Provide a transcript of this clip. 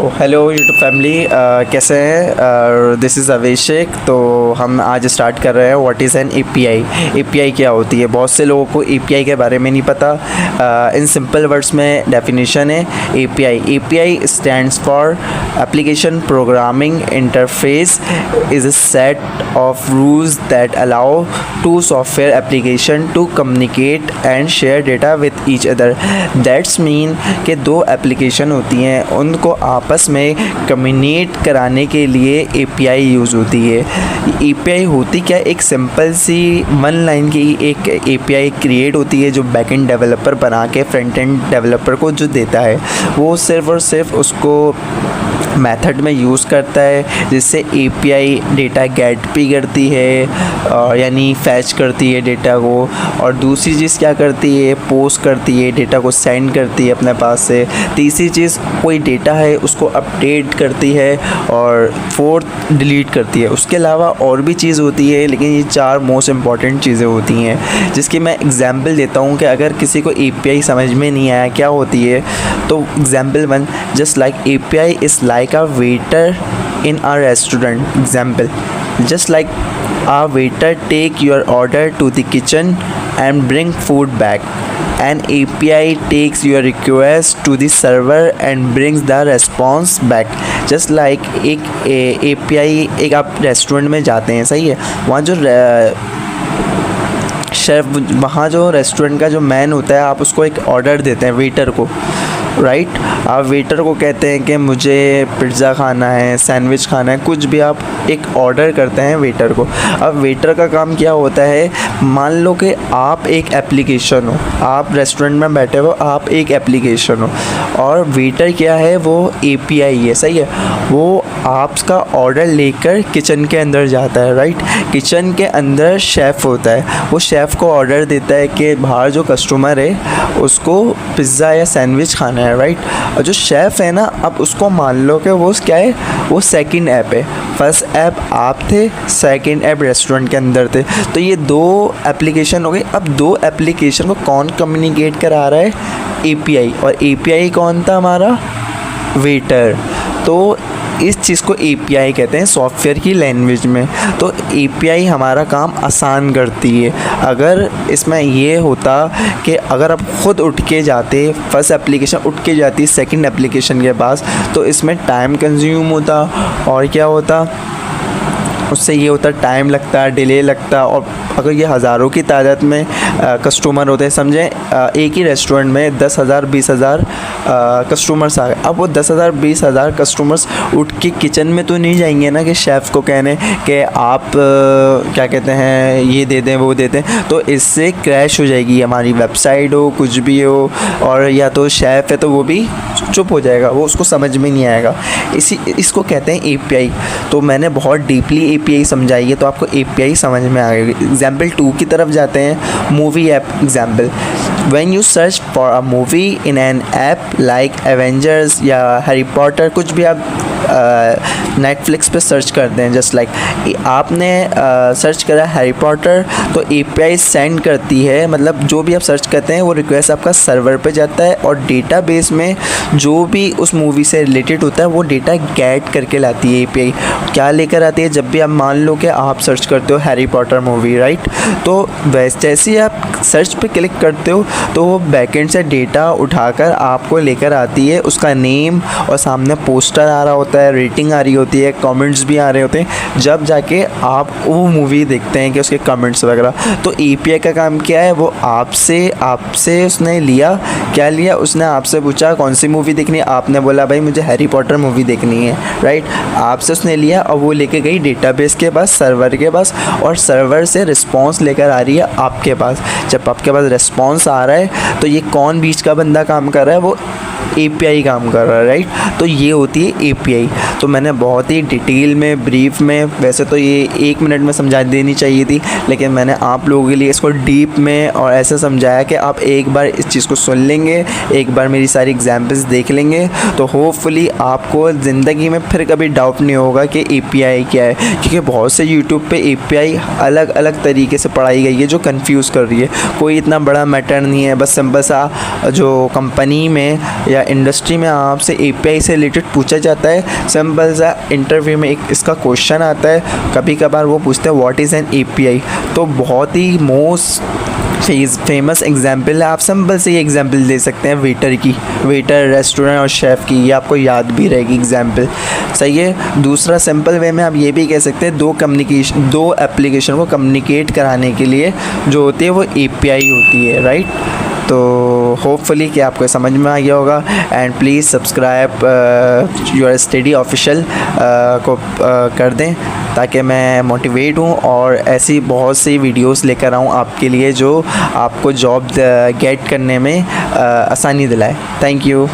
Hello YouTube family, कैसे हैं। This is अभिषेक। तो हम आज स्टार्ट कर रहे हैं what is an API. API क्या होती है? बहुत से लोगों को एपीआई के बारे में नहीं पता। इन सिंपल वर्ड्स में डेफिनेशन है API stands for application programming interface, is a set of rules that allow to software application to communicate and share data with each other. That's mean कि दो application होती हैं, उनको आपस में communicate कराने के लिए एपीआई यूज़ होती है। एपीआई होती क्या? एक सिंपल सी वन लाइन की एक एपीआई क्रिएट होती है जो बैकएंड डेवलपर बना के फ्रंट एंड डेवलपर को जो देता है, वो सिर्फ और सिर्फ उसको मेथड में यूज़ करता है, जिससे एपीआई डेटा गेट भी करती है, यानी फैच करती है डेटा को। और दूसरी चीज़ क्या करती है? पोस्ट करती है, डेटा को सेंड करती है अपने पास से। तीसरी चीज़, कोई डेटा है उसको अपडेट करती है। और फोर्थ, डिलीट करती है। उसके अलावा और भी चीज़ होती है, लेकिन ये चार मोस्ट इम्पॉर्टेंट चीज़ें होती हैं, जिसकी मैं एग्जांपल देता हूँ कि अगर किसी को एपीआई समझ में नहीं आया क्या होती है, तो example one, just like API is like a waiter in a restaurant. Example, just like a waiter take your order to the kitchen and bring food back. An API takes your request to the server and brings the response back. Just like एक API, एक आप restaurant में जाते हैं, सही है, वहाँ जो शेफ़, वहाँ जो रेस्टोरेंट का जो मैन होता है, आप उसको एक ऑर्डर देते हैं वेटर को, राइट। आप वेटर को कहते हैं कि मुझे पिज़्ज़ा खाना है, सैंडविच खाना है, कुछ भी आप एक ऑर्डर करते हैं वेटर को। अब वेटर का काम क्या होता है? मान लो कि आप एक एप्लीकेशन हो, आप रेस्टोरेंट में बैठे हो, आप एक एप्लीकेशन हो, और वेटर क्या है? वो एपीआई है, सही है। वो आपका ऑर्डर लेकर किचन के अंदर जाता है, राइट। किचन के अंदर शेफ़ होता है, वो शेफ़ को ऑर्डर देता है कि बाहर जो कस्टमर है उसको पिज़्ज़ा या सैंडविच खाना है, राइट। और जो शेफ़ है ना, अब उसको मान लो कि वो क्या है? वो सेकंड ऐप है। फर्स्ट ऐप आप थे, सेकंड ऐप रेस्टोरेंट के अंदर थे। तो ये दो एप्लीकेशन हो गई। अब दो एप्लीकेशन को कौन कम्युनिकेट करा रहा है? एपीआई। और एपीआई कौन था? हमारा वेटर। तो इस चीज़ को एपीआई कहते हैं सॉफ्टवेयर की लैंग्वेज में। तो एपीआई हमारा काम आसान करती है। अगर इसमें ये होता कि अगर आप ख़ुद उठ के जाते, फर्स्ट एप्लीकेशन उठ के जाती सेकंड एप्लीकेशन के पास, तो इसमें टाइम कंज्यूम होता, और क्या होता, उससे ये होता टाइम लगता, डिले लगता। और अगर ये हज़ारों की तादाद में कस्टमर होते हैं, समझें एक ही रेस्टोरेंट में 10,000 20,000 कस्टमर्स आ गए। अब वो 10,000 20,000 कस्टमर्स उठ के किचन में तो नहीं जाएंगे ना कि शेफ़ को कहने कि आप क्या कहते हैं, ये दे दें, वो दे दें। तो इससे क्रैश हो जाएगी हमारी वेबसाइट हो, कुछ भी हो। और या तो शेफ़ है तो वो भी चुप हो जाएगा, वो उसको समझ में नहीं आएगा। इसको कहते हैं एपीआई। तो मैंने बहुत डीपली एपीआई समझाई है, तो आपको एपीआई समझ में आ गई। एग्जाम्पल 2 की तरफ जाते हैं, movie app example. When you search for a movie in an app like Avengers या हैरी पॉटर, कुछ भी आप नेटफ्लिक्स पे सर्च करते हैं, जस्ट लाइक आपने सर्च करा हैरी पॉटर, तो एपीआई सेंड करती है, मतलब जो भी आप सर्च करते हैं वो रिक्वेस्ट आपका सर्वर पे जाता है, और डेटाबेस में जो भी उस मूवी से रिलेटेड होता है वो डेटा गेट करके लाती है एपीआई। क्या लेकर आती है? जब भी आप मान लो कि आप सर्च करते हो हैरी पॉटर मूवी, राइट, तो जैसे ही आप सर्च पे क्लिक करते हो तो वो बैकएंड से डेटा उठाकर आपको लेकर आती है, उसका नेम और सामने पोस्टर आ रहा होता है, रेटिंग आ रही होती है, कमेंट्स भी आ रहे होते हैं, जब जाके आप वो मूवी देखते हैं कि उसके कमेंट्स वगैरह। तो एपीआई का काम क्या है? वो आपसे उसने लिया, क्या लिया? उसने आपसे पूछा कौन सी मूवी देखनी है, आपने बोला भाई मुझे हैरी पॉटर मूवी देखनी है, राइट। आपसे उसने लिया और वो लेके गई डेटाबेस के पास, सर्वर के पास, और सर्वर से रिस्पॉन्स लेकर आ रही है आपके पास। जब आपके पास रिस्पॉन्स आ रहा है तो ये कौन बीच का बंदा काम कर रहा है? वो एपीआई काम कर रहा है, राइट। तो ये होती है एपीआई। API। तो मैंने बहुत ही डिटेल में, ब्रीफ में, वैसे तो ये 1 मिनट में समझा देनी चाहिए थी, लेकिन मैंने आप लोगों के लिए इसको डीप में और ऐसे समझाया कि आप एक बार इस चीज़ को सुन लेंगे, एक बार मेरी सारी एग्जाम्पल्स देख लेंगे, तो होपफुली आपको ज़िंदगी में फिर कभी डाउट नहीं होगा कि API क्या है। क्योंकि बहुत से यूट्यूब पे API अलग अलग तरीके से पढ़ाई गई है जो कंफ्यूज कर रही है। कोई इतना बड़ा मैटर नहीं है, बस सिंपल सा जो कंपनी में या इंडस्ट्री में आपसे API से रिलेटेड पूछा जाता है, सिंपल सा इंटरव्यू में एक इसका क्वेश्चन आता है, कभी कभार वो पूछते हैं व्हाट इज़ एन API। तो बहुत ही मोस्ट फेमस एग्जाम्पल है, आप सिंपल से ये एग्जाम्पल दे सकते हैं वेटर की, वेटर, रेस्टोरेंट और शेफ़ की, ये आपको याद भी रहेगी एग्जाम्पल। सही है। दूसरा सिंपल वे में आप ये भी कह सकते हैं, दो एप्लीकेशन को कम्युनिकेट कराने के लिए जो होती है वो API होती है, राइट। तो होपफुली कि आपको समझ में आ गया होगा। And please subscribe your study official को कर दें ताकि मैं मोटिवेट हूँ और ऐसी बहुत सी वीडियोस लेकर आऊँ आपके लिए जो आपको जॉब गेट करने में आसानी दिलाए। Thank you.